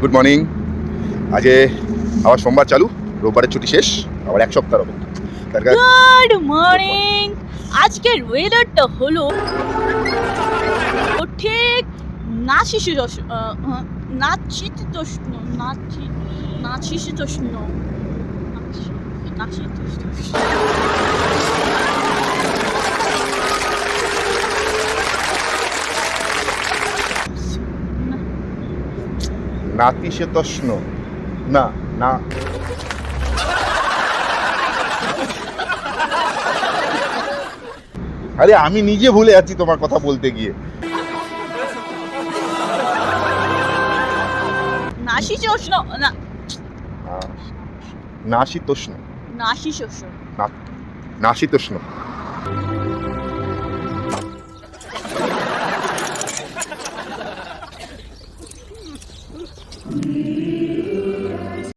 Good morning. আজকে আবার সোমবার চালু, রোববারের ছুটি শেষ, আবার এক সপ্তাহ হবে। Good morning. আজকের ওয়েদারটা হলো ঠিক নাশিশীতোষ্ণ নাশিশীতোষ্ণ নাশিশীতোষ্ণ নাতিশীতোষ্ণ না না আরে আমি নিজে ভুলে যাচ্ছি তোমার কথা বলতে গিয়ে। নাশিশীতোষ্ণ না নাশীতোষ্ণ নাশিশীতোষ্ণ নাশীতোষ্ণ।